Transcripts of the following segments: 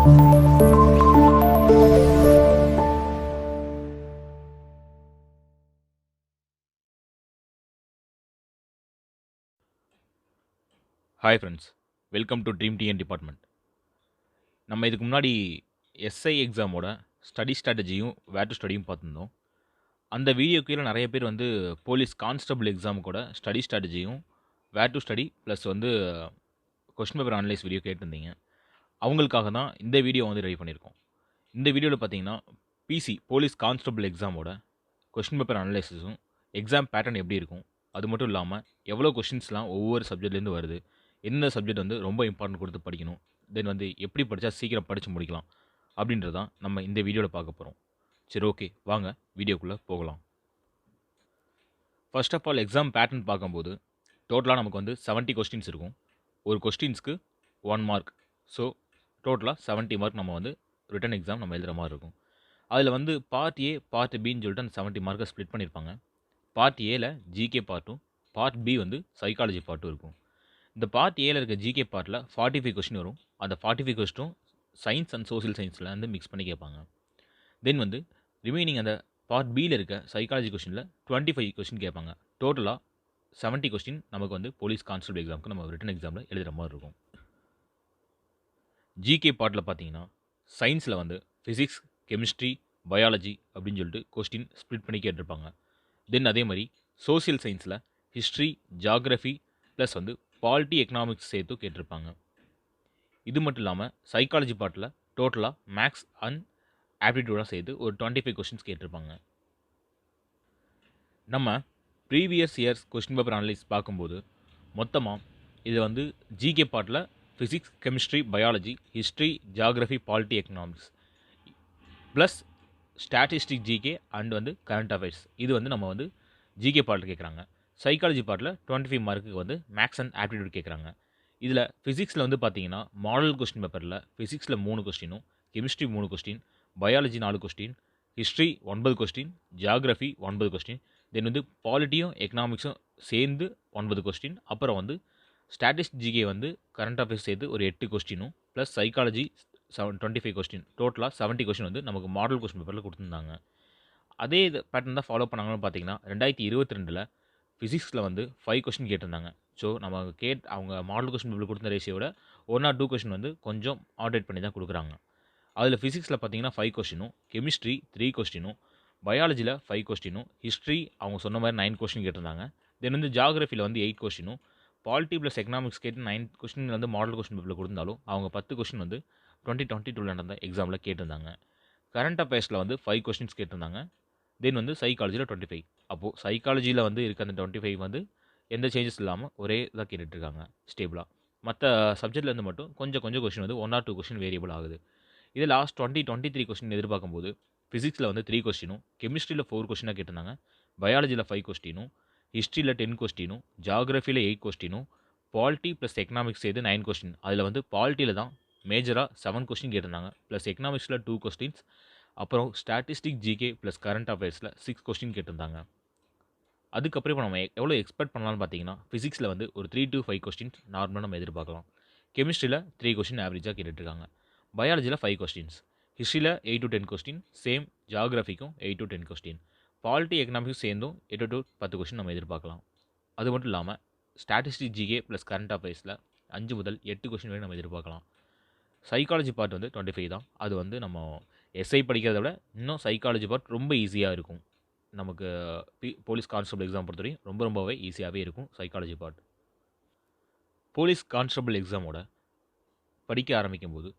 Hi friends, welcome to dream TN department. நம்ம இதுக்கு முன்னாடி எஸ்ஐ எக்ஸாமோட ஸ்டடி ஸ்ட்ராட்டஜியும் வேர் டு ஸ்டடியும் பார்த்துருந்தோம். அந்த வீடியோ கீழே நிறைய பேர் வந்து போலீஸ் கான்ஸ்டபிள் எக்ஸாமுக்கோட ஸ்டடி ஸ்ட்ராட்டஜியும் வேர் டு ஸ்டடி ப்ளஸ் வந்து கொஸ்டின் பேப்பர் அனலைஸ் வீடியோ கேட்டிருந்தீங்க. அவங்களுக்காக தான் இந்த வீடியோ வந்து ரெடி பண்ணியிருக்கோம். இந்த வீடியோவில் பார்த்தீங்கன்னா பிசி போலீஸ் கான்ஸ்டபிள் எக்ஸாமோட கொஸ்டின் பேப்பர் அனலைசிஸும் எக்ஸாம் பேட்டர்ன் எப்படி இருக்கும், அது மட்டும் இல்லாமல் எவ்வளோ கொஷின்ஸ்லாம் ஒவ்வொரு சப்ஜெக்ட்லேருந்து வருது, எந்த சப்ஜெக்ட் வந்து ரொம்ப இம்பார்ட்டன்ட் கொடுத்து படிக்கணும், தென் வந்து எப்படி படித்தா சீக்கிரம் படித்து முடிக்கலாம் அப்படின்றதான் நம்ம இந்த வீடியோவில் பார்க்க போகிறோம். சரி, ஓகே, வாங்க வீடியோக்குள்ளே போகலாம். First of all exam pattern பார்க்கும்போது டோட்டலாக நமக்கு வந்து 70 கொஸ்டின்ஸ் இருக்கும். ஒரு கொஸ்டின்ஸ்க்கு 1 மார்க். ஸோ டோட்டலாக 70 மார்க் நம்ம வந்து ரிட்டன் எக்ஸாம் நம்ம எழுதுகிற மாதிரி இருக்கும். அதில் வந்து பார்ட் ஏ பார்ட் பின்னு சொல்லிட்டு அந்த 70 மார்க்கை ஸ்ப்ளிட் பண்ணியிருப்பாங்க. பார்ட் ஏல ஜிகே பார்ட்டும் பார்ட் பி வந்து சைக்காலஜி பார்ட்டும் இருக்கும். இந்த பார்ட் ஏல இருக்க ஜிகே பார்ட்டில் 45 கொஸ்டின் வரும். அந்த 45 கொஸ்டினும் சயின்ஸ் அண்ட் சோசியல் சயின்ஸில் வந்து மிக்ஸ் பண்ணி கேட்பாங்க. தென் வந்து ரிமைனிங் அந்த பார்ட் பியில் இருக்க சைக்காலஜி கொஸ்டினில் 25 கொஸ்டின் கேட்பாங்க. டோட்டலாக 70 கொஸ்டின் நமக்கு வந்து போலீஸ் கான்ஸ்டபிள் எக்ஸாமுக்கு நம்ம ரிட்டன் எக்ஸாமில் எழுதுகிற மாதிரி இருக்கும். ஜிகே பார்ட்டில் பார்த்தீங்கன்னா சயின்ஸில் வந்து ஃபிசிக்ஸ், கெமிஸ்ட்ரி, பயாலஜி அப்படின்னு சொல்லிட்டு கொஸ்டின் ஸ்ப்ளிட் பண்ணி கேட்டிருப்பாங்க. தென் அதே மாதிரி சோசியல் சயின்ஸில் ஹிஸ்ட்ரி, ஜாகிரஃபி ப்ளஸ் வந்து பாலிட்டி, எக்கனாமிக்ஸ் சேர்த்து கேட்டிருப்பாங்க. இது மட்டும் இல்லாமல் சைக்காலஜி பார்ட்டில் டோட்டலாக மேக்ஸ் அண்ட் ஆப்டிடியூடாக சேர்த்து ஒரு 25 கொஸ்டின்ஸ் கேட்டிருப்பாங்க. நம்ம previous years question paper analyse பார்க்கும்போது மொத்தமாக இது வந்து ஜிகே பார்ட்டில் physics, chemistry, biology, history, geography, polity, economics plus statistic GK and வந்து கரண்ட் அஃபேர்ஸ், இது வந்து நம்ம வந்து ஜிகே பார்ட்டில் கேட்குறாங்க. சைக்காலஜி பார்ட்டில் 25 மார்க்குக்கு வந்து மேக்ஸ் அண்ட் ஆப்டிடியூட் கேட்குறாங்க. இதில் ஃபிசிக்ஸில் வந்து பார்த்தீங்கன்னா மாடல் கொஸ்டின் பேப்பரில் ஃபிசிக்ஸில் 3 கொஸ்டினும், chemistry 3 question, biology 4 question, history 9 question, geography 9 question, then வந்து பாலிட்டியும் எக்கனாமிக்ஸும் சேர்ந்து 9 கொஸ்டின், அப்புறம் வந்து ஸ்டாட்டிஸ்டிக் ஜிகே வந்து கரண்ட் அஃபேர்ஸ் சேர்த்து ஒரு 8 கொஸ்டினும் ப்ளஸ் சைக்காலஜி 25 கொஸ்டின், டோட்டலாக 70 கொஸ்டின் வந்து நமக்கு மாடல் கொஸ்டின் பேப்பரில் கொடுத்துருந்தாங்க. அதே இது பேட்டர்ன் தான் ஃபாலோ பண்ணாங்கன்னு பார்த்தீங்கன்னா 2022 ஃபிசிக்ஸில் வந்து 5 கொஸ்டின் கேட்டிருந்தாங்க. ஸோ நம்ம அவங்க மாடல் கொஸ்டின் பேப்பர் கொடுத்த ரேஷியோட 1 ஆர் 2 கொஸ்டின் வந்து கொஞ்சம் ஆர்டேட் பண்ணி தான் கொடுக்குறாங்க. அதில் ஃபிசிக்ஸில் பார்த்தீங்கன்னா 5 கொஸ்டினும், கெமிஸ்ட்ரி 3 கொஸ்டினும், பயாலஜியில் 5 கொஸ்டினும், ஹிஸ்ட்ரி அவங்க சொன்ன மாதிரி 9 கொஸ்டின் கேட்டிருந்தாங்க. தென் வந்து ஜாகிரஃபியில் வந்து 8 கொஸ்டினும், பாலிட்டி ப்ளஸ் எக்கனாமிக்ஸ் கேட்டு 9 கொஸ்டின் வந்து மாடல் கொஸ்டின் பேப்பரில் கொடுத்தாலும் அவங்க 10 கொஸ்டின் வந்து 2022 நடந்த எக்ஸாமில் கேட்டிருந்தாங்க. கரண்ட் அஃபேர்ஸில் வந்து 5 கொஸ்டின்ஸ் கேட்டிருந்தாங்க. தென் வந்து சைக்காலஜியில் 25. அப்போது சைக்காலஜியில் வந்து இருக்க அந்த 25 வந்து எந்த சேஞ்சஸ் இல்லாமல் ஒரே இதாக கேட்டுட்ருக்காங்க ஸ்டேபிளாக. மற்ற சப்ஜெக்ட்லேருந்து மட்டும் கொஞ்சம் கொஞ்சம் கொஸ்டின் வந்து 1 ஆர் 2 கொஸ்டின் வேரியபிள் ஆகுது. இது லாஸ்ட் 2023 கொஸ்டின் எதிர்பார்க்கும்போது ஃபிசிக்ஸில் வந்து 3 கொஸ்டினும், கெமிஸ்ட்ரியில் 4 கொஸ்டினாக கேட்டிருந்தாங்க, பயாலஜியில் 5 கொஸ்டினும், ஹிஸ்ட்ரியில் 10 கொஸ்டினும், ஜாகிரஃபியில் 8 கொஸ்டினும், பாலிட்டி ப்ளஸ் எக்கனாமிக்ஸ் சேர்த்து 9 கொஸ்டின். அதில் வந்து பாலிட்டியில் தான் மேஜராக 7 கொஸ்டின் கேட்டிருந்தாங்க, ப்ளஸ் எக்கனாமிக்ஸில் 2 கொஸ்டின்ஸ், அப்புறம் ஸ்டாட்டிஸ்டிக் ஜிகே ப்ளஸ் கரண்ட் அஃபேர்ஸில் 6 கொஸ்டின் கேட்டிருந்தாங்க. அதுக்கப்புறம் இப்போ நம்ம எவ்வளோ எக்ஸ்பெக்ட் பண்ணலாம்னு பார்த்தீங்கன்னா ஃபிசிக்ஸில் வந்து ஒரு 3 to 5 கொஸ்டின்ஸ் நார்மலாக நம்ம எதிர்பார்க்கலாம். கெமிஸ்ட்ரியில் 3 கொஸ்டின் ஆவரேஜாக கேட்டுட்ருக்காங்க. பயாலஜியில் 5 கொஸ்டின்ஸ், ஹிஸ்ட்ரியில் 8 to 10 கொஸ்டின், சேம் ஜாகிரஃபிக்கும் 8 to 10 கொஸ்டின், பாலிட்டி எக்கனாமிக்ஸ் சேர்ந்தும் 8 to 10 கொஸ்டின் நம்ம எதிர்பார்க்கலாம். அது மட்டும் இல்லாமல் ஸ்டாட்டிஸ்டிக் ஜிகே ப்ளஸ் கரண்ட் அஃபேர்ஸில் 5 முதல் 8 கொஸ்டின் வரை நம்ம எதிர்பார்க்கலாம். சைக்காலஜி பார்ட் வந்து 25 தான். அது வந்து நம்ம எஸ்ஐ படிக்கிறத விட இன்னும் சைக்காலஜி பார்ட் ரொம்ப ஈஸியாக இருக்கும். நமக்கு போலீஸ் கான்ஸ்டபிள் எக்ஸாம் பொறுத்தவரையும் ரொம்பவே ஈஸியாகவே இருக்கும் சைக்காலஜி பார்ட். போலீஸ் கான்ஸ்டபிள் எக்ஸாமோட படிக்க ஆரம்பிக்கும்போது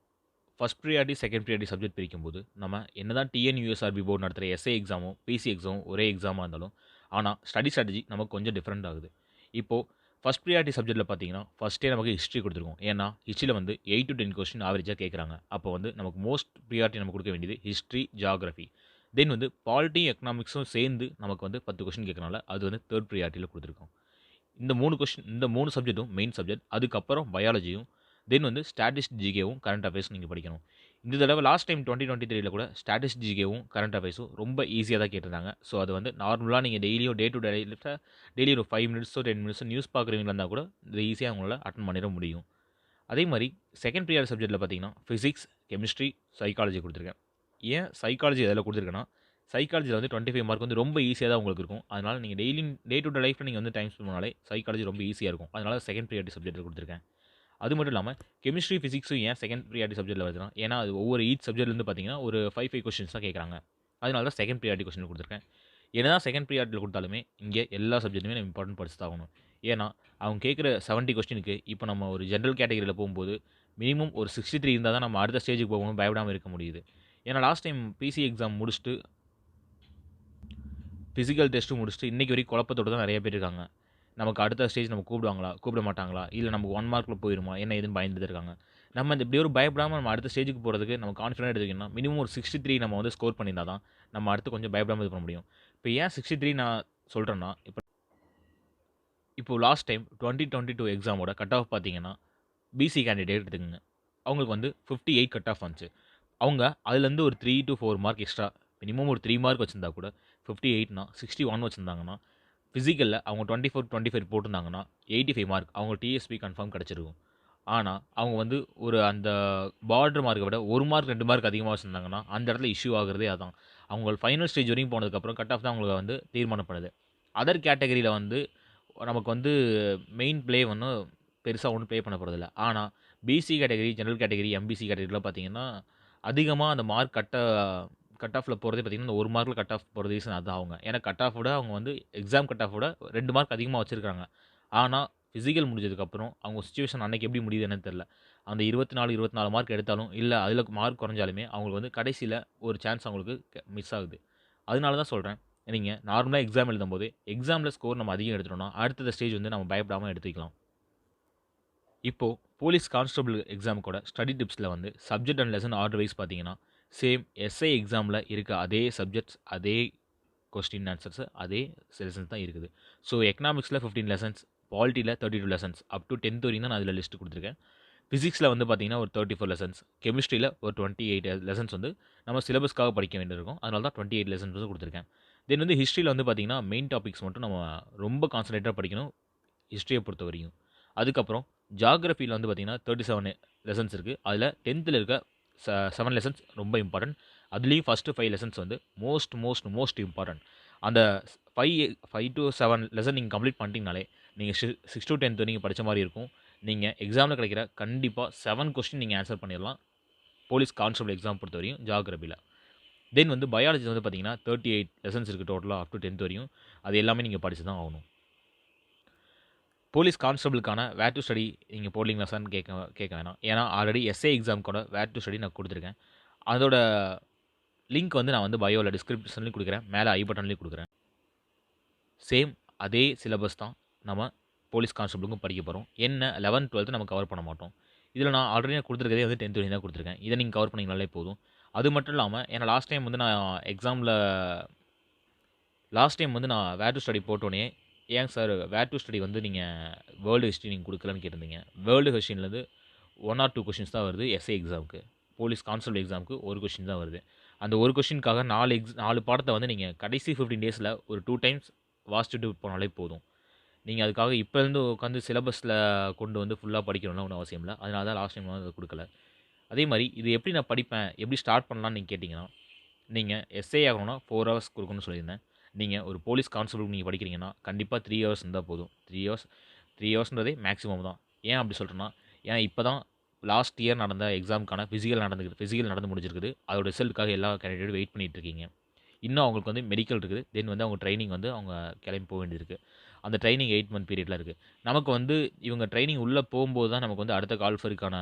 first priority, second priority subject பிரிக்கும்போது நம்ம என்ன தான் டிஎன்யூஎஸ்ஆர்பி போர்டு நடத்துகிற எஸ்ஐ எக்ஸாமும் பிசி எக்ஸாமும் ஒரே எக்ஸாமாக இருந்தாலும் ஆனால் ஸ்டடி ஸ்ட்ராட்டஜி நமக்கு கொஞ்சம் டிஃப்ரெண்ட் ஆகுது. இப்போது ஃபஸ்ட் ப்ரியாரிட்டி சப்ஜெக்ட்டில் பார்த்தீங்கன்னா ஃபஸ்ட்டே நமக்கு ஹிஸ்ட்ரி கொடுத்துருக்கோம். ஏன்னா ஹிஸ்ட்ரியில் வந்து 8 to 10 கொஸ்டின் ஆவரேஜாக கேட்குறாங்க. அப்போ வந்து நமக்கு மோஸ்ட் ப்ரியாரிட்டி நம்ம கொடுக்க வேண்டியது ஹிஸ்ட்ரி, ஜாகிரஃபி. தென் வந்து பாலிட்டி, எக்கனாமிக்ஸும் சேர்ந்து நமக்கு வந்து 10 கொஸ்டின் கேட்கறனால அது வந்து தேர்ட் ப்ரியாரிட்டியில் கொடுத்துருக்கோம். இந்த 3 சப்ஜெக்ட்டும் மெயின் சப்ஜெக்ட். அதுக்கப்புறம் பயாலஜியும், தென் வந்து ஸ்டாட்டிஸ்டிக் ஜிகேவும் கரண்ட் அஃபேர்ஸ் நீங்கள் படிக்கணும். இந்த தடவை லாஸ்ட் டைம் 2023 கூட ஸ்டாட்டிஸ்டிக் ஜிகேவும் கரண்ட் அஃபேர்ஸும் ரொம்ப ஈஸியாக தான் கேட்டிருந்தாங்க. ஸோ அது வந்து நார்மலாக நீங்கள் டெய்லியும் டே டு டே டெய்லி ஒரு 5 மினிட்ஸோ 10 மினிட்ஸோ நியூஸ் பார்க்குறவங்களா இருந்தால் கூட இது ஈஸியாக அவங்களால அட்டன் பண்ணிட முடியும். அதே மாதிரி செகண்ட் ப்ரியாரிட்டி சப்ஜெக்ட்டில் பார்த்தீங்கன்னா ஃபிசிக்ஸ், கெமிஸ்ட்ரி, சைக்காலஜி கொடுத்துருக்கேன். ஏன் சைக்காலஜி எதில் கொடுத்துருக்கேன்னா, சைக்காலஜியில் வந்து 25 மார்க் வந்து ரொம்ப ஈஸியாக தான் உங்களுக்கு இருக்கும். அதனால் நீங்கள் டே டு டே லைஃப்பில் நீங்கள் வந்து டைம் ஸ்பெண்ட் பண்ணாலே சைக்காலஜி ரொம்ப ஈஸியாக இருக்கும். அதனால் செகண்ட் ப்ரியாரிட்டி சப்ஜெக்ட்டில் கொடுத்துருக்கேன். அது மட்டும் இல்லாமல் கெமிஸ்ட்ரி, ஃபிசிக்ஸும் ஏன் செகண்ட் ப்ரியாரிட்டி சப்ஜெக்ட்டில் வருதுன்னா, ஏன்னா அது ஒவ்வொரு ஈச் சப்ஜெக்ட்லேருந்து பார்த்தீங்கன்னா ஒரு 5 கொஸ்டின்ஸ் தான் கேட்குறாங்க. அதனால தான் செகண்ட் ப்ரியாரிட்டி கொஸ்டின் கொடுத்துருக்கேன். என்னதான் செகண்ட் ப்ரியாரிட்டியில் கொடுத்தாலுமே இங்கே எல்லா சப்ஜெக்ட்டுமே நம்ம இம்பார்ட்டன்ட் படிச்சு தான் ஆகணும். ஏன்னா அவங்க கேட்குற 70 கொஸ்டினுக்கு இப்போ நம்ம ஒரு ஜென்ரல் கேட்டகரியில் போகும்போது மினிமம் ஒரு 63 இருந்தால் தான் நம்ம அடுத்த ஸ்டேஜுக்கு போகணும் பயப்படாமல் இருக்க முடியுது. ஏன்னா லாஸ்ட் டைம் பிசி எக்ஸாம் முடிச்சுட்டு ஃபிசிக்கல் டெஸ்ட்டும் முடிச்சுட்டு இன்றைக்கி வரைக்கும் குழப்பத்தோடு தான் நிறைய பேர் இருக்காங்க. நமக்கு அடுத்த ஸ்டேஜ் நம்ம கூப்பிடுவாங்களா, கூப்பிட மாட்டாங்களா, இல்லை நமக்கு 1 மார்க்கில் போயிருமா, என்ன ஏதுன்னு பயந்துட்டு இருக்காங்க. நம்ம இந்த இப்படி ஒரு பயப்படாமல் நம்ம அடுத்த ஸ்டேஜுக்கு போகிறதுக்கு நம்ம கான்ஃபிடென்ட் எடுத்துக்கிட்டோம்னா மினிமம் ஒரு 63 நம்ம வந்து ஸ்கோர் பண்ணியிருந்தா தான் நம்ம அடுத்து கொஞ்சம் பயப்படாமல் இது பண்ண முடியும். இப்போ ஏன் 63 நான் சொல்கிறேன்னா, இப்போ லாஸ்ட் டைம் 2022 எக்ஸாமோட கட் ஆஃப் பார்த்தீங்கன்னா பிசி கேண்டிடேட் எடுத்துக்கோங்க. அவங்களுக்கு வந்து 58 கட் ஆஃப் வந்துச்சு. அவங்க அதுலேருந்து ஒரு 3 to 4 மார்க் எக்ஸ்ட்ரா மினிமம் ஒரு 3 மார்க் வச்சுருந்தா கூட 58னா 61 வச்சுருந்தாங்கன்னா ஃபிசிக்கலில் அவங்க 24, 25 போட்டிருந்தாங்கன்னா 85 மார்க் அவங்க டிஎஸ்பி கன்ஃபார்ம் கிடச்சிருக்கும். ஆனால் அவங்க வந்து ஒரு அந்த பார்டர் மார்க்கை விட 1 மார்க் 2 மார்க் அதிகமாக வச்சுருந்தாங்கன்னா அந்த இடத்துல இஷ்யூ ஆகுறதே அதான். அவங்க ஃபைனல் ஸ்டேஜ் வரைக்கும் போனதுக்கப்புறம் கட் ஆஃப் தான் அவங்களுக்கு வந்து தீர்மானம் பண்ணுது. அதர் கேட்டகரியில் வந்து நமக்கு வந்து மெயின் ப்ளே வந்து பெருசாக ஒன்றும் ப்ளே பண்ண போகிறதில்ல. ஆனால் BC category, general category, MBC கேட்டகரிலாம் பார்த்தீங்கன்னா அதிகமாக அந்த மார்க் கட் ஆஃபில் போகிறதே பார்த்தீங்கன்னா இந்த 1 மார்க்கில் கட் ஆஃப் போகிறது ரீசன் அதுதான் அவங்க. ஏன்னா கட் ஆஃப் விட அவங்க வந்து எக்ஸாம் கட் ஆஃப் விட 2 மார்க் அதிகமாக வச்சுருக்காங்க. ஆனால் ஃபிசிக்கல் முடிஞ்சதுக்கப்புறம் அவங்க சிச்சுவேஷன் அன்றைக்கி எப்படி முடியுது என்னன்னு தெரில. அந்த 24 மார்க் எடுத்தாலும் இல்லை அதில் மார்க் குறைஞ்சாலுமே அவங்களுக்கு வந்து கடைசியில் ஒரு சான்ஸ் அவங்களுக்கு மிஸ் ஆகுது. அதனால தான் சொல்கிறேன், நீங்கள் நார்மலாக எக்ஸாம் எழுதும்போது எக்ஸாமில் ஸ்கோர் நம்ம அதிகம் எடுத்துட்டோம்னா அடுத்த ஸ்டேஜ் வந்து நம்ம பயப்படாமல் எடுத்துக்கலாம். இப்போது போலீஸ் கான்ஸ்டபிள் எக்ஸாமுக்கோட ஸ்டடி டிப்ஸில் வந்து subject and lesson order wise பார்த்தீங்கன்னா சேம் எஸ்ஐ எக்ஸாமில் இருக்க அதே சப்ஜெக்ட்ஸ், அதே கொஸ்டின் ஆன்சர்ஸ், அதே லெசன்ஸ் தான் இருக்குது. ஸோ எக்கனாமிக்ஸில் 15 லெசன்ஸ், பாலிட்டியில் 32 லெசன்ஸ், அப் டு 10th வரைக்கும் தான் நான் அதில் லிஸ்ட் கொடுத்துருக்கேன். ஃபிசிக்ஸில் வந்து பார்த்தீங்கன்னா ஒரு 34 லெசன்ஸ், கெமிஸ்ட்ரியில் ஒரு 28 லெசன்ஸ் வந்து நம்ம சிலபஸ்க்காக படிக்க வேண்டியிருக்கும். அதனால தான் 28 லெசன்ஸ் வந்து கொடுத்துருக்கேன். தென் வந்து ஹிஸ்ட்ரியில் வந்து பார்த்தீங்கன்னா மெயின் டாபிக்ஸ் மட்டும் நம்ம ரொம்ப கான்சன்ட்ரேட்டாக படிக்கணும் ஹிஸ்ட்ரியை பொறுத்த வரைக்கும். அதுக்கப்புறம் ஜியாகிரஃபியில் வந்து பார்த்தீங்கன்னா 37 லெசன்ஸ் இருக்குது. அதில் 10th இருக்க 7 லெசன்ஸ் ரொம்ப இம்பார்ட்டன்ட். அதுலேயும் ஃபஸ்ட்டு 5 லெசன்ஸ் வந்து மோஸ்ட் இம்பார்ட்டன்ட். அந்த 5 to 7 லெசன் நீங்கள் கம்ப்ளீட் பண்ணிட்டீங்கனாலே நீங்கள் 6 to 10th நீங்கள் படித்த மாதிரி இருக்கும். நீங்கள் எக்ஸாமில் கிடைக்கிற கண்டிப்பாக 7 கொஸ்டின் நீங்கள் ஆன்சர் பண்ணிடலாம் போலீஸ் கான்ஸ்டபிள் எக்ஸாம் பொறுத்த வரையும் ஜியாகிரஃபியில். தென் வந்து பயாலஜி வந்து பார்த்தீங்கன்னா 38 லெசன்ஸ் இருக்குது டோட்டலாக அப் டு 10th வரையும். அது எல்லாமே நீங்கள் படித்து தான் ஆகணும். போலீஸ் கான்ஸ்டபிளுக்கான வேர் டு ஸ்டடி நீங்கள் போடலீங்களா சார்னு கேட்க வேணாம். ஏன்னா ஆல்ரெடி எஸ்ஏ எக்ஸாமுக்கோட வேர் டு ஸ்டடி நான் கொடுத்துருக்கேன். அதோட லிங்க் வந்து நான் வந்து பயோவில் டிஸ்கிரிப்ஷன்லேயும் கொடுக்குறேன், மேலே ஐ பட்டன்லேயும் கொடுக்குறேன். சேம் அதே சிலபஸ் தான் நம்ம போலீஸ் கான்ஸ்டபிளுக்கும் படிக்க போகிறோம். என்ன 11th 12th நம்ம கவர் பண்ண மாட்டோம். இதில் நான் ஆல்ரெடி நான் கொடுத்துருக்கதே வந்து 10th வரையும் தான் கொடுத்துருக்கேன். இதை நீங்கள் கவர் பண்ணிங்கனாலே போதும். அது மட்டும் இல்லாமல் ஏன்னா லாஸ்ட் டைம் வந்து நான் வேர் டு ஸ்டடி போட்டோன்னே ஏன் சார் வேர் டு ஸ்டடி வந்து நீங்கள் வேர்ல்டு ஹிஸ்ட்ரி நீங்கள் கொடுக்கலன்னு கேட்டிருந்தீங்க. வேர்ல்டு ஹிஸ்ட்ரியிலேருந்து 1 or 2 கொஷின்ஸ் தான் வருது எஸ்ஏ எக்ஸாமுக்கு. போலீஸ் கான்ஸ்டபிள் எக்ஸாமுக்கு ஒரு கொஷின் தான் வருது. அந்த ஒரு கொஷினுக்காக 4 பாடத்தை வந்து நீங்கள் கடைசி 15 டேஸில் ஒரு 2 டைம்ஸ் வாசிச்சுட்டு போனாலே போதும். நீங்கள் அதுக்காக இப்போலேருந்து உட்காந்து சிலபஸில் கொண்டு வந்து ஃபுல்லாக படிக்கணும்னு ஒன்றும் அவசியம் இல்லை. அதனால தான் லாஸ்ட் டைம் வந்து கொடுக்கல. அதே மாதிரி இது எப்படி நான் படிப்பேன், எப்படி ஸ்டார்ட் பண்ணலான்னு நீங்கள் கேட்டிங்கன்னா, நீங்கள் எஸ்ஏ ஆகணும்னா 4 hours கொடுக்கணும்னு சொல்லியிருந்தேன். நீங்கள் ஒரு போலீஸ் கான்ஸ்டபிள் நீங்கள் படிக்கிறீங்கன்னா கண்டிப்பாக 3 hours இருந்தால் போதும். 3 ஹவர்ஸ்ன்றதே மேக்ஸிமம் தான். ஏன் அப்படி சொல்கிறேன்னா, ஏன்னா இப்போ தான் லாஸ்ட் இயர் நடந்த எக்ஸாமுக்கான ஃபிசிக்கல் நடந்து முடிஞ்சிருக்குது. அதோட ரிசல்ட்டுக்காக எல்லா கேண்டிடேட்டும் வெயிட் பண்ணிகிட்டு இருக்கீங்க. இன்னும் அவங்களுக்கு வந்து மெடிக்கல் இருக்குது. தென் வந்து அவங்க ட்ரைனிங் வந்து அவங்க கிளம்பி போக வேண்டியது இருக்குது. அந்த ட்ரைனிங் 8 month பீரியடில் இருக்குது. நமக்கு வந்து இவங்க ட்ரைனிங் உள்ளே போகும்போது தான் நமக்கு வந்து அடுத்த கால்ஃபருக்கான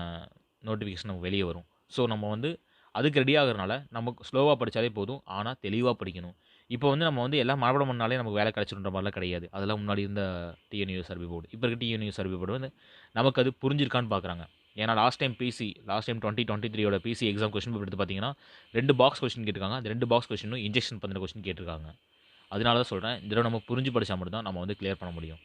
நோட்டிஃபிகேஷன் நமக்கு வெளியே வரும். ஸோ நம்ம வந்து அதுக்கு ரெடி ஆகிறனால நமக்கு ஸ்லோவாக படித்தாலே போதும். ஆனால் தெளிவாக படிக்கணும். இப்போ வந்து நம்ம வந்து எல்லாம் மனப்பாடம் பண்ணாலே நமக்கு வேலை கிடச்சிடுன்ற மாதிரிலாம் கிடையாது. அதெல்லாம் முன்னாடி இருந்த டிஎன்யூஎஸ் சர்வே போர்டு, இப்போ இருக்க டிஎன்யூஎஸ் சர்வே போர்டு வந்து நமக்கு அது புரிஞ்சிருக்கான்னு பார்க்குறாங்க. ஏன்னா last time 2023 PC exam question paper எடுத்து பார்த்தீங்கன்னா 2 பாக்ஸ் கொஸ்டின் கேட்டிருக்காங்க. அந்த 2 பாக்ஸ் கொஸ்டினும் இன்ஜெக்ஷன் பண்ணின கொஸ்டின் கேட்டிருக்காங்க. அதனால தான் சொல்கிறேன், இந்த தடவை நம்ம புரிஞ்சு படித்தா மட்டும் தான் நம்ம வந்து கிளியர் பண்ண முடியும்.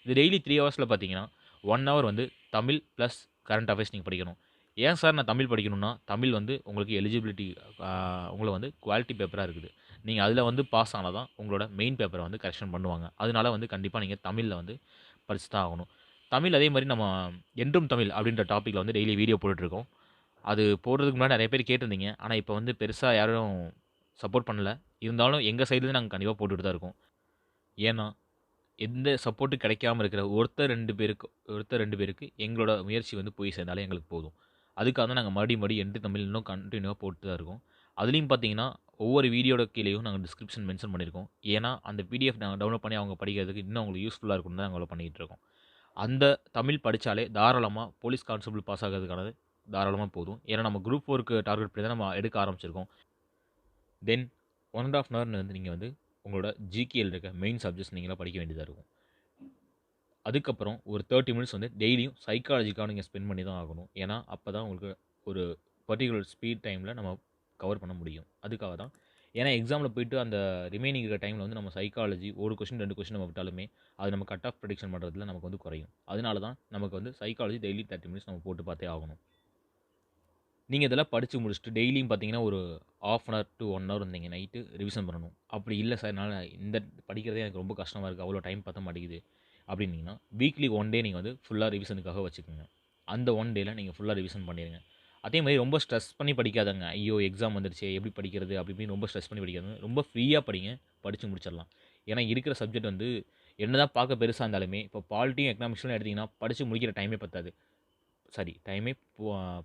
இது டெய்லி 3 ஹவர்ஸில் பார்த்தீங்கன்னா 1 hour வந்து தமிழ் ப்ளஸ் கரண்ட் அஃபேர்ஸ் நீங்கள் படிக்கணும். ஏன் சார் நான் தமிழ் படிக்கணும்னா, தமிழ் வந்து உங்களுக்கு எலிஜிபிலிட்டி உங்களை வந்து குவாலிட்டி பேப்பராக இருக்குது. நீங்கள் அதில் வந்து பாஸ் ஆனால் தான் உங்களோட மெயின் பேப்பரை வந்து கரெக்ஷன் பண்ணுவாங்க. அதனால வந்து கண்டிப்பாக நீங்கள் தமிழில் வந்து படித்து தான் ஆகணும். தமிழ் அதே மாரி நம்ம என்றும் தமிழ் அப்படின்ற டாப்பிக்ல வந்து டெய்லி வீடியோ போட்டுட்ருக்கோம். அது போடுறதுக்கு முன்னாடி நெறைய பேர் கேட்டிருந்தீங்க. ஆனா, இப்ப வந்து பெருசா யாரும் சப்போர்ட் பண்ணல. இருந்தாலும் எங்க சைடுலருந்து நாங்க கண்டிப்பா போட்டுட்டு தான் இருக்கோம். ஏன்னா, எந்த சப்போர்ட்டும் கிடைக்காம இருக்கிற ஒருத்தர் 2 பேருக்கு எங்களோட முயற்சி வந்து போய் சேர்ந்தாலே எங்களுக்கு போதும். அதுக்காக தான் நாங்க மறுபடியும் என்று தமிழ் இன்னும் கன்டினியூவா போட்டு தான் இருக்கோம். அதிலயும் பார்த்தீங்கன்னா, ஒவ்வொரு வீடியோட கீழயும் நாங்க டிஸ்கிரிப்ஷன் மென்ஷன் பண்ணியிருக்கோம். ஏன்னா, அந்த பிடிஎஃப் நாங்க டவுன்லோட் பண்ணி அவங்க படிக்கிறதுக்கு இன்னும் அவங்களுக்கு யூஸ்ஃபுல்லா இருக்கும்னு தான் நாங்க அவ்வளோ பண்ணிக்கிட்டு இருக்கோம். அந்த தமிழ் படிச்சாலே தாராளமா போலீஸ் கான்ஸ்டபிள் பாஸ் ஆகுறதுக்கானது தாராளமா போதும். ஏன்னா, நம்ம குரூப் 4க்கு டார்கெட் பண்ணி தான் நம்ம எடுக்க ஆரம்பிச்சிருக்கோம். தென் 1 1/2 ஹவர் வந்து நீங்க வந்து உங்களோட ஜிகேல இருக்க மெயின் சப்ஜெக்ட்ஸ் நீங்களா படிக்க வேண்டியதா இருக்கும். அதுக்கப்புறம் ஒரு 30 மினிட்ஸ் வந்து டெய்லியும் சைக்காலஜிக்காக நீங்க ஸ்பெண்ட் பண்ணி தான் ஆகணும். ஏன்னா, அப்பதான் உங்களுக்கு ஒரு பர்ட்டிகுலர் ஸ்பீட் டைம்ல நம்ம கவர் பண்ண முடியும். அதுக்காக தான். ஏன்னா, எக்ஸாம்ல போயிட்டு அந்த ரிமைனிங் இருக்கிற டைம்ல வந்து நம்ம சைக்காலஜி 1 கொஸ்டின் 2 கொஸ்டின் நம்ம விட்டாலுமே, அது நம்ம கட் ஆஃப் ப்ரெடிக்ஷன் பண்றதுல நமக்கு வந்து குறையும். அதனால தான் நமக்கு வந்து சைக்காலஜி டெய்லி 30 மினிட்ஸ் நம்ம போட்டு பார்த்தே ஆகணும். நீங்க இதெல்லாம் படிச்சு முடிச்சுட்டு டெய்லியும் பார்த்தீங்கன்னா, ஒரு 1/2 அன் ஹவர் டூ 1 ஹவர் நீங்க நைட்டு ரிவிஷன் பண்ணணும். அப்படி இல்ல சார் என்னால படிக்கிறதே எனக்கு ரொம்ப கஷ்டமா இருக்கு. அவ்வளோ டைம் பத்த மாட்டேங்குது அப்படின்னீங்கன்னா, வீக்லி 1 டே நீங்க வந்து ஃபுல்லா ரிவிஷனுக்காக வச்சுக்கோங்க. அந்த 1 டேல நீங்க ஃபுல்லா ரிவிஷன் பண்ணிருங்க. அதே மாரி ரொம்ப ஸ்ட்ரெஸ் பண்ணி படிக்காதங்க. ஐயோ! எக்ஸாம் வந்துருச்சே எப்படி படிக்கிறது? அப்படி இப்படின்னு ரொம்ப ஸ்ட்ரெஸ் பண்ணி படிக்காதீங்க. ரொம்ப ஃப்ரீயா படிங்க. படிச்சு முடிச்சிடலாம். ஏன்னா இருக்கிற சப்ஜெக்ட் வந்து என்னதான் பார்க்க பெருசா இருந்தாலுமே, இப்போ பாலிட்டியும், எக்கனாமிக்ஸ்லாம் எடுத்தீங்கன்னா, படிச்சு முடிக்கிற டைமே பத்தாது. சாரி டைமே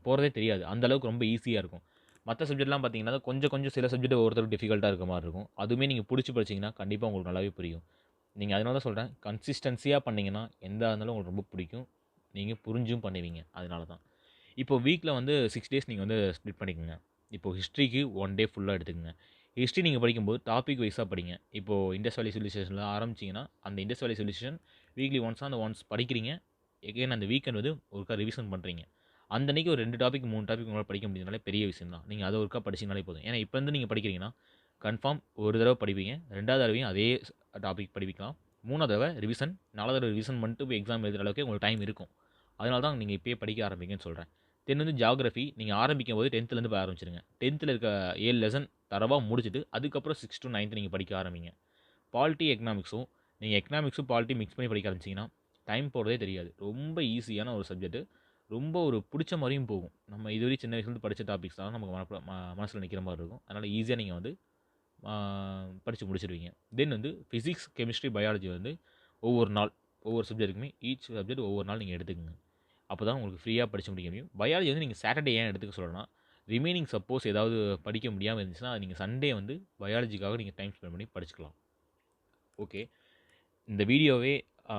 போறதே தெரியாது. அந்த அளவுக்கு ரொம்ப ஈஸியா இருக்கும். மத்த சப்ஜெக்ட்லாம் பார்த்தீங்கன்னா, கொஞ்சம் கொஞ்சம் சில சப்ஜெக்ட் ஒவ்வொருத்தருக்கு டிஃபிகல்ட்டா இருக்க மாரி இருக்கும். அதுவுமே நீங்க புடிச்சு படிச்சீங்கன்னா, கண்டிப்பா உங்களுக்கு நல்லாவே புரியும். நீங்க அதனால தான் சொல்றேன். கன்சிஸ்டன்ஸியா பண்ணீங்கன்னா, எதா இருந்தாலும் உங்களுக்கு ரொம்ப பிடிக்கும். நீங்க புரிஞ்சும் பண்ணுவீங்க. அதனால தான். இப்போ வீக்ல வந்து 6 டேஸ் நீங்க வந்து ஸ்ப்ளிட் பண்ணிக்கங்க. இப்போ ஹிஸ்ட்ரிக்கு 1 டே ஃபுல்லா எடுத்துக்கங்க. ஹிஸ்ட்ரி நீங்க படிக்கும்போது டாபிக் வைஸா படிங்க. இப்போ இண்டஸ் வேலி சிவிலைசேஷன்ல ஆரம்பிச்சீங்கன்னா, அந்த இண்டஸ் வேலி சிவிலைசேஷன் வீக்லி ஒன்ஸ் படிக்கிறீங்க. எகைன் அந்த வீக்கெண்ட் வந்து ஒருக்கா ரிவிஷன் பண்றீங்க. அந்த அன்னைக்கு ஒரு 2 டாபிக், 3 டாபிக் உங்களால படிக்க முடிஞ்சதுனாலே பெரிய விஷயம் தான். நீங்க அத ஒருக்கா படிச்சீங்கனாலே போதும். ஏன்னா இப்ப இருந்து நீங்க படிக்கிறீங்கன்னா, கன்ஃபார்ம் ஒரு தடவ படிப்பீங்க. 2வது தடவையும் அதே டாபிக் படிக்கலாம். 3வது தடவ ரிவிஷன், 4வது தடவ ரிவிஷன் பண்ணிட்டு போய் எக்ஸாம் எழுதுற அளவுக்கு உங்களுக்கு டைம் இருக்கும். அதனால தான் நீங்க இப்பயே படிக்க ஆரம்பிங்கன்னு சொல்றேன். தென் வந்து ஜியோகிராஃபி நீங்க ஆரம்பிக்கும்போது 10த்லேருந்து போய் ஆரம்பிச்சுருங்க. 10த்ல இருக்க 7 லெசன் தரோவா முடிச்சுட்டு, அதுக்கப்புறம் 6 டூ 9த் நீங்க படிக்க ஆரம்பிங்க. பாலிட்டி, எக்கனாமிக்ஸும் நீங்க எக்கனாமிக்ஸும், பாலிட்டியும் மிக்ஸ் பண்ணி படிக்க ஆரம்பிச்சீங்கன்னா, டைம் போறதே தெரியாது. ரொம்ப ஈஸியான ஒரு சப்ஜெக்ட். ரொம்ப ஒரு புடிச்ச மாரியும் போகும். நம்ம இதுவரையும் சின்ன வயசுலேருந்து படிச்ச டாபிக்ஸ் தான் நமக்கு மனசுல நிக்கிற மாரி இருக்கும். அதனால ஈஸியா நீங்க வந்து ஆ படிச்சு முடிச்சுருவீங்க. தென் வந்து பிசிக்ஸ், கெமிஸ்ட்ரி, பயாலஜி வந்து ஒவ்வொரு நாள், ஒவ்வொரு சப்ஜெக்ட்டுக்குமே ஈச் சப்ஜெக்ட் ஒவ்வொரு நாள் நீங்க எடுத்துக்கங்க. அப்பதான் உங்களுக்கு ஃப்ரீயா படிச்சு முடிக்க முடியும். பயாலஜி வந்து நீங்க சாட்டர்டே ஏன் எடுத்துக்க சொல்றேன்னா, ரிமைனிங் சப்போஸ் ஏதாவது படிக்க முடியாம இருந்துச்சுன்னா, அது நீங்க சண்டே வந்து பயாலஜிக்காக நீங்க டைம் ஸ்பெண்ட் பண்ணி படிச்சுக்கலாம். ஓகே. இந்த வீடியோவே ஆ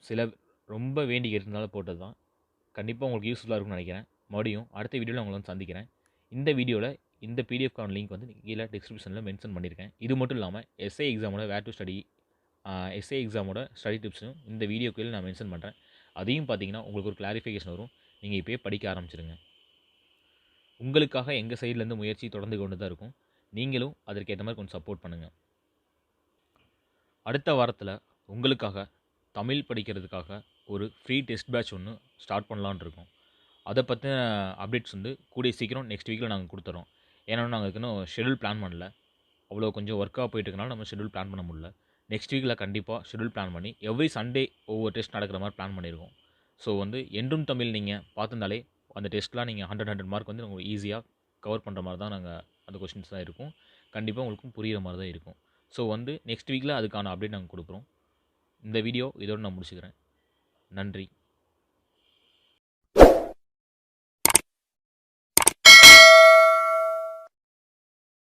சில ரொம்ப வேண்டி கேட்டதுனால போட்டது தான். கண்டிப்பா உங்களுக்கு யூஸ்ஃபுல்லா இருக்கும்னு நெனைக்கிறேன். மறுபடியும் அடுத்த வீடியோல உங்கள வந்து சந்திக்கிறேன். இந்த வீடியோல இந்த பிடிஎஃப்க்கான லிங்க் வந்து கீழ டிஸ்கிரிப்ஷன்ல மென்ஷன் பண்ணியிருக்கேன். இது மட்டும் இல்லாம எஸ்ஏ எக்ஸாமோட வேர் டூ ஸ்டடி எஸ்ஏ எக்ஸாமோட ஸ்டடி டிப்ஸும் இந்த வீடியோ கீழ நான் மென்ஷன் பண்றேன். அதையும் பார்த்தீங்கன்னா, உங்களுக்கு ஒரு கிளாரிஃபிகேஷன் வரும். நீங்க இப்பயே படிக்க ஆரம்பிச்சுருங்க. உங்களுக்காக எங்க சைட்லேருந்து முயற்சி தொடர்ந்து கொண்டு தான் இருக்கும். நீங்களும் அதற்கு ஏத்த மாரி கொஞ்சம் சப்போர்ட் பண்ணுங்க. அடுத்த வாரத்தில உங்களுக்காக தமிழ் படிக்கிறதுக்காக ஒரு ஃப்ரீ டெஸ்ட் பேட்ச் ஒண்ணு ஸ்டார்ட் பண்ணலான்னு இருக்கோம். அத பத்தின அப்டேட்ஸ் வந்து கூடிய சீக்கிரம் நெக்ஸ்ட் வீக்ல நாங்க குடுத்துர்றோம். ஏன்னா, நாங்க அதுக்கு இன்னும் ஷெட்யூல் பிளான் பண்ணல. அவ்வளோ கொஞ்சம் ஒர்க்கா போயிட்டு இருக்கனால நம்ம ஷெட்யூல் பிளான் பண்ண முடியல. நெக்ஸ்ட் வீக்ல கண்டிப்பா ஷெட்யூல் பிளான் பண்ணி எவ்ரி சண்டே ஒவ்வொரு டெஸ்ட் நடக்கிற மாரி பிளான் பண்ணியிருக்கோம். ஸோ வந்து என்றும் தமிழ் நீங்க பார்த்திருந்தாலே அந்த டெஸ்ட்லாம் நீங்க 100 மார்க் வந்து உங்களுக்கு ஈஸியா கவர் பண்ற மாரி தான் நாங்க அந்த கொஸ்டின்ஸ் தான் இருக்கும். கண்டிப்பா உங்களுக்கும் புரியிற மாரி தான் இருக்கும். ஸோ வந்து நெக்ஸ்ட் வீக்ல அதுக்கான அப்டேட் நாங்க குடுக்குறோம். இந்த வீடியோ இதோட நான் முடிச்சுக்கிறேன். நன்றி.